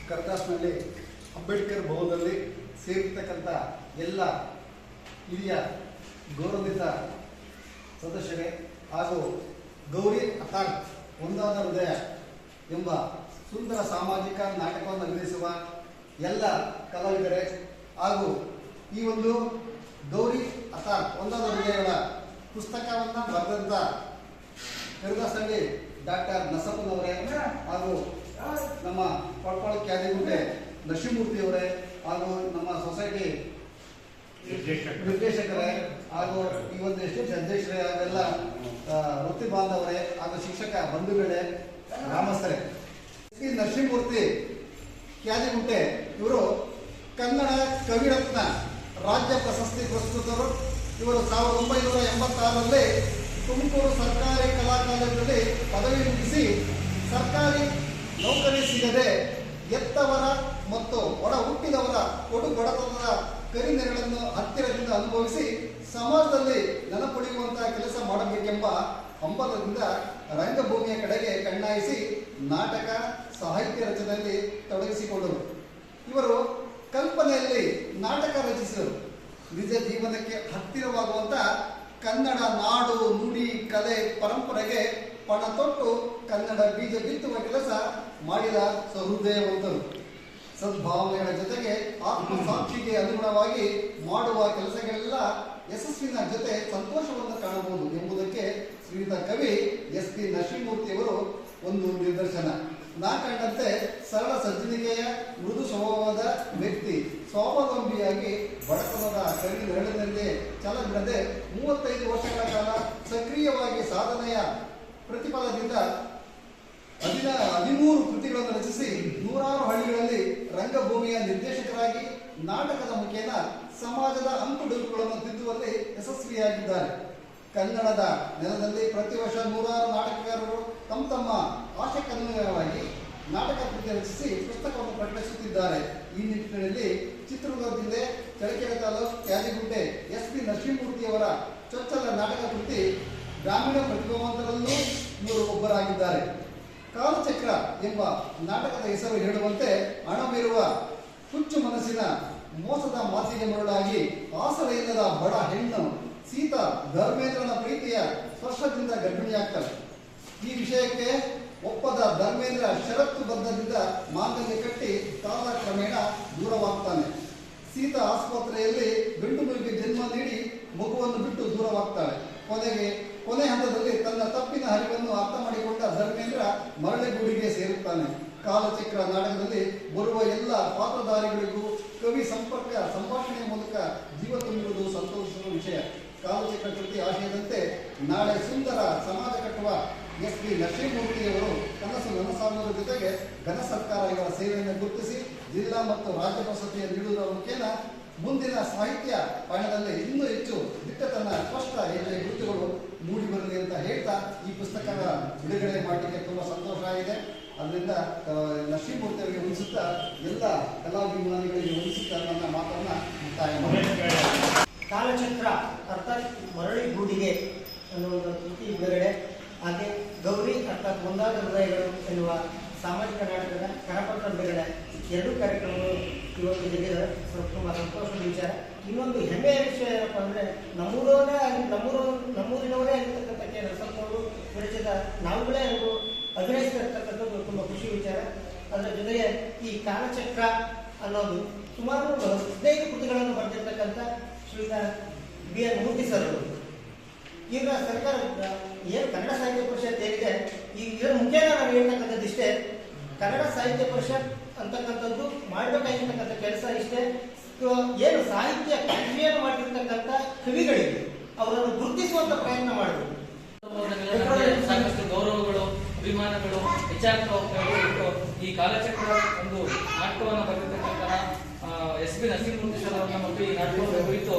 ಕರ್ದಾಸ್ನಲ್ಲಿ ಅಂಬೇಡ್ಕರ್ ಭವನದಲ್ಲಿ ಸೇರಿರ್ತಕ್ಕಂಥ ಎಲ್ಲ ಹಿರಿಯ ಗೌರವಿತ ಸದಸ್ಯರೇ ಹಾಗೂ ಗೌರಿ ಅಥಾಟ್ ಒಂದಾದ ಹೃದಯ ಎಂಬ ಸುಂದರ ಸಾಮಾಜಿಕ ನಾಟಕವನ್ನು ನಿರ್ಮಿಸುವ ಎಲ್ಲ ಕಲಾವಿದರೇ ಹಾಗೂ ಈ ಒಂದು ಗೌರಿ ಅಥಾಟ್ ಒಂದಾದ ಹೃದಯಗಳ ಪುಸ್ತಕವನ್ನು ಬರೆದಂಥ ಕರ್ದಾಸ್ನಲ್ಲಿ ಡಾಕ್ಟರ್ ನಸಪ್ಪನವರೇ ಹಾಗೂ ನಮ್ಮ ಕೊಳಪಾಳ ಕ್ಯಾದಿಗುಂಟೆ ನರಸಿಂಹಮೂರ್ತಿಯವರೇ ಹಾಗೂ ನಮ್ಮ ಸೊಸೈಟಿ ನಿರ್ದೇಶಕರೇ ಹಾಗೂ ಈ ಒಂದು ಎಸ್ಟೇಟ್ ಅಧ್ಯಕ್ಷರೇ ಅವೆಲ್ಲ ವೃತ್ತಿ ಬಾಂಧವರೇ ಹಾಗೂ ಶಿಕ್ಷಕ ಬಂಧುಗಳೇ ಗ್ರಾಮಸ್ಥರೇ ನರಸಿಂಹಮೂರ್ತಿ ಕ್ಯಾದಿಗುಂಟೆ ಇವರು ಕನ್ನಡ ಕವಿರತ್ನ ರಾಜ್ಯ ಪ್ರಶಸ್ತಿ ಪುರಸ್ಕೃತರು. ಇವರು 1986ರಲ್ಲಿ ತುಮಕೂರು ಸರ್ಕಾರಿ ಕಲಾ ಕಾಲೇಜಿನಲ್ಲಿ ಪದವಿ ಮುಗಿಸಿ ಸರ್ಕಾರಿ ನೌಕರಿ ಸಿಗದೆ ಎತ್ತವರ ಮತ್ತು ಒಡ ಹುಟ್ಟಿದವರ ಕೊಡು ಬಡತನದ ಕರಿನೆರಳನ್ನು ಹತ್ತಿರದಿಂದ ಅನುಭವಿಸಿ ಸಮಾಜದಲ್ಲಿ ನೆನಪುಳಿಯುವಂತಹ ಕೆಲಸ ಮಾಡಬೇಕೆಂಬ ಹಂಬಲದಿಂದ ರಂಗಭೂಮಿಯ ಕಡೆಗೆ ಕಣ್ಣಾಯಿಸಿ ನಾಟಕ ಸಾಹಿತ್ಯ ರಚನೆಯಲ್ಲಿ ತೊಡಗಿಸಿಕೊಂಡರು. ಇವರು ಕಲ್ಪನೆಯಲ್ಲಿ ನಾಟಕ ರಚಿಸಿದರು. ನಿಜ ಜೀವನಕ್ಕೆ ಹತ್ತಿರವಾಗುವಂತ ಕನ್ನಡ ನಾಡು ನುಡಿ ಕಲೆ ಪರಂಪರೆಗೆ ಪಣ ತೊಟ್ಟು ಕನ್ನಡ ಬೀಜ ಬಿತ್ತುವ ಕೆಲಸ ಮಾಡಿದ ಸಹೃದಯವಂತರು. ಸದ್ಭಾವನೆಗಳ ಜೊತೆಗೆ ಆತ್ಮಸಾಕ್ಷಿಗೆ ಅನುಗುಣವಾಗಿ ಮಾಡುವ ಕೆಲಸಗಳೆಲ್ಲ ಯಶಸ್ಸಿನ ಜೊತೆ ಸಂತೋಷವನ್ನು ಕಾಣಬಹುದು ಎಂಬುದಕ್ಕೆ ಶ್ರೀಯುತ ಕವಿ ಎಸ್ ಪಿ ನರಸಿಂಹಮೂರ್ತಿಯವರು ಒಂದು ನಿದರ್ಶನ. ನಾ ಕಂಡಂತೆ ಸರಳ ಸಜ್ಜನಿಕೆಯ ಮೃದು ಸ್ವಭಾವದ ವ್ಯಕ್ತಿ, ಸ್ವಾವಲಂಬಿಯಾಗಿ ಬಡತನದ ಕವಿ ನೆರಳಿನಲ್ಲಿ ಛಲ ಬಿಡದೆ 35 ವರ್ಷಗಳ ಕಾಲ ಸಕ್ರಿಯವಾಗಿ ಸಾಧನೆಯ ಪ್ರತಿಫಲದಿಂದ 13 ಕೃತಿಗಳನ್ನು ರಚಿಸಿ 100 ಹಳ್ಳಿಗಳಲ್ಲಿ ರಂಗಭೂಮಿಯ ನಿರ್ದೇಶಕರಾಗಿ ನಾಟಕದ ಮುಖೇನ ಸಮಾಜದ ಅಂಕುಡೊಂಕುಗಳನ್ನು ತಿದ್ದುವಲ್ಲಿ ಯಶಸ್ವಿಯಾಗಿದ್ದಾರೆ. ಕನ್ನಡದ ನೆಲದಲ್ಲಿ ಪ್ರತಿ ವರ್ಷ 100 ನಾಟಕಕಾರರು ತಮ್ಮ ಆಶಯಕ್ಕನುಗುಣವಾಗಿ ನಾಟಕ ಕೃತಿ ರಚಿಸಿ ಪುಸ್ತಕವನ್ನು ಪ್ರಕಟಿಸುತ್ತಿದ್ದಾರೆ. ಈ ನಿಟ್ಟಿನಲ್ಲಿ ಚಿತ್ರದುರ್ಗ ಜಿಲ್ಲೆ ಚಳ್ಳಕೆರೆ ತಾಲೂಕು ಕ್ಯಾದಿಗುಂಟೆ ಎಸ್ ಪಿ ನರಸಿಂಹಮೂರ್ತಿಯವರ ಚೊಚ್ಚಲ ನಾಟಕ ಕೃತಿ ಗ್ರಾಮೀಣ ಪ್ರತಿಭಾವಂತರಲ್ಲೂ ಇವರು ಒಬ್ಬರಾಗಿದ್ದಾರೆ. ಕಾಲಚಕ್ರ ಎಂಬ ನಾಟಕದ ಹೆಸರು ಹೇಳುವಂತೆ ಹಣವಿರುವ ಹುಚ್ಚು ಮನಸ್ಸಿನ ಮೋಸದ ಮಾತಿಗೆ ಮರುಳಾಗಿ ಆಸರೆ ಇಲ್ಲದ ಬಡ ಹೆಣ್ಣು ಸೀತಾ ಧರ್ಮೇಂದ್ರನ ಪ್ರೀತಿಯ ಸ್ಪರ್ಶದಿಂದ ಗರ್ಭಿಣಿಯಾಗ್ತಾಳೆ. ಈ ವಿಷಯಕ್ಕೆ ಒಪ್ಪದ ಧರ್ಮೇಂದ್ರ ಷರತ್ತು ಬದ್ಧದಿಂದ ಮಾಂಗಲ್ಯ ಕಟ್ಟಿ ಕಾಲಕ್ರಮೇಣ ದೂರವಾಗ್ತಾನೆ. ಸೀತಾ ಆಸ್ಪತ್ರೆಯಲ್ಲಿ ಗಂಡು ಮಗುವಿಗೆ ಜನ್ಮ ನೀಡಿ ಮಗುವನ್ನು ಬಿಟ್ಟು ದೂರವಾಗ್ತಾಳೆ. ಕೊನೆ ಹಂತದಲ್ಲಿ ತನ್ನ ತಪ್ಪಿನ ಹರಿವನ್ನು ಅರ್ಥ ಮಾಡಿಕೊಂಡ ಧರ್ಮೇಂದ್ರ ಮರಳಿಗೂಡಿಗೆ ಸೇರುತ್ತಾನೆ. ಕಾಲಚಕ್ರ ನಾಟಕದಲ್ಲಿ ಬರುವ ಎಲ್ಲ ಪಾತ್ರಧಾರಿಗಳಿಗೂ ಕವಿ ಸಂಭಾಷಣೆಯ ಮೂಲಕ ಜೀವ ತುಂಬಿರುವುದು ಸಂತೋಷಿಸುವ ವಿಷಯ. ಕಾಲಚಕ್ರ ಕೃತಿ ಆಶಯದಂತೆ ನಾಳೆ ಸುಂದರ ಸಮಾಜ ಕಟ್ಟುವ ಎಸ್ ಪಿ ನರಸಿಂಹಮೂರ್ತಿಯವರು ಕನಸು ನನಸಾಗುವುದರ ಜೊತೆಗೆ ಘನ ಸರ್ಕಾರ ಇವರ ಸೇವೆಯನ್ನು ಗುರುತಿಸಿ ಜಿಲ್ಲಾ ಮತ್ತು ರಾಜ್ಯ ಪ್ರಶಸ್ತಿಯನ್ನು ನೀಡುವುದರ ಮುಖೇನ ಮುಂದಿನ ಸಾಹಿತ್ಯ ಪಯಣದಲ್ಲಿ ಇನ್ನೂ ಹೆಚ್ಚು ದಿಟ್ಟತನ ಸ್ಪಷ್ಟ ಹೆಜ್ಜೆ ಗುರುತುಗಳು ಮೂಡಿ ಬರಲಿ ಅಂತ ಹೇಳ್ತಾ ಈ ಪುಸ್ತಕದ ಬಿಡುಗಡೆ ಮಾಡಲಿಕ್ಕೆ ತುಂಬಾ ಸಂತೋಷ ಆಗಿದೆ. ಅದರಿಂದ ನರಸಿಂಹಮೂರ್ತಿ ಅವರಿಗೆ ಹೊಂದಿಸುತ್ತಾ ಎಲ್ಲ ಕಲಾಭಿಮಾನಿಗಳಿಗೆ ಹೊಂದಿಸುತ್ತಾ ನನ್ನ ಮಾತನ್ನ ಮುಕ್ತಾಯ ಮಾಡಿ. ಕಾಲಚಕ್ರ ಅರ್ಥಾತ್ ಮರಳಿ ಗೂಡಿಗೆ ಅನ್ನುವ ಕೃತಿ ಬಿಡುಗಡೆ, ಹಾಗೆ ಗೌರಿ ಅರ್ಥಾತ್ ಒಂದಾದ ಹೃದಯಗಳು ಎನ್ನುವ ಸಾಮಾಜಿಕ ನಾಟಕದ ಕರಪತ್ರ ಬಿಡುಗಡೆ, 2 ಕಾರ್ಯಕ್ರಮಗಳು ಇವತ್ತು ಜೊತೆಗೆ ತುಂಬ ಸಂತೋಷದ ವಿಚಾರ. ಇನ್ನೊಂದು ಹೆಮ್ಮೆಯ ವಿಷಯ ಏನಪ್ಪ ಅಂದರೆ ನಮ್ಮೂರವರೇ ಆಗಿರ್ತಕ್ಕಂಥ ನರಸಪ್ಪನವರು ವಿರಚಿತ ನಾವುಗಳೇ ಅಭಿನಯಿಸಿರ್ತಕ್ಕಂಥದ್ದು ತುಂಬ ಖುಷಿ ವಿಚಾರ. ಅದರ ಜೊತೆಗೆ ಈ ಕಾಲಚಕ್ರ ಅನ್ನೋದು ಸುಮಾರು 15 ಕೃತಿಗಳನ್ನು ಬರೆದಿರ್ತಕ್ಕಂಥ ಶ್ರೀಯುತ BN ಮೂರ್ತಿ ಸರ್ ಅವರು. ಈಗ ಸರ್ಕಾರ ಏನು ಕನ್ನಡ ಸಾಹಿತ್ಯ ಪರಿಷತ್ ಏನಿದೆ, ಈಗ ಇದರ ಮುಖೇನ ನಾವು ಹೇಳ್ತಕ್ಕಂಥದ್ದು ಇಷ್ಟೇ, ಕನ್ನಡ ಸಾಹಿತ್ಯ ಪರಿಷತ್ ಅಂತಕ್ಕಂಥದ್ದು ಮಾಡಬೇಕಾಗಿರ್ತಕ್ಕಂಥ ಕೆಲಸ ಇಷ್ಟೇ. ಏನು ಸಾಹಿತ್ಯ ಪ್ರತಿಭೆಯನ್ನು ಮಾಡಿರ್ತಕ್ಕಂಥ ಕವಿಗಳಿಗೆ ಅವರನ್ನು ಗುರುತಿಸುವಂತ ಪ್ರಯತ್ನ ಮಾಡಬೇಕು. ಸಾಕಷ್ಟು ಗೌರವಗಳು ಅಭಿಮಾನಗಳು ಹೆಚ್ಚಾಗ್ತಾ ಹೋಗ್ತಾ ಈ ಕಾಲಚಕ್ರ ಒಂದು ನಾಟಕವನ್ನು ಬರೆದಿರ್ತಕ್ಕಂತಹ ಎಸ್ ಪಿ ನರಸಿಂಹಮೂರ್ತಿ ಸರ್ ಅವರನ್ನ ಮತ್ತು ಈ ನಾಟಕವನ್ನು ಕುರಿತು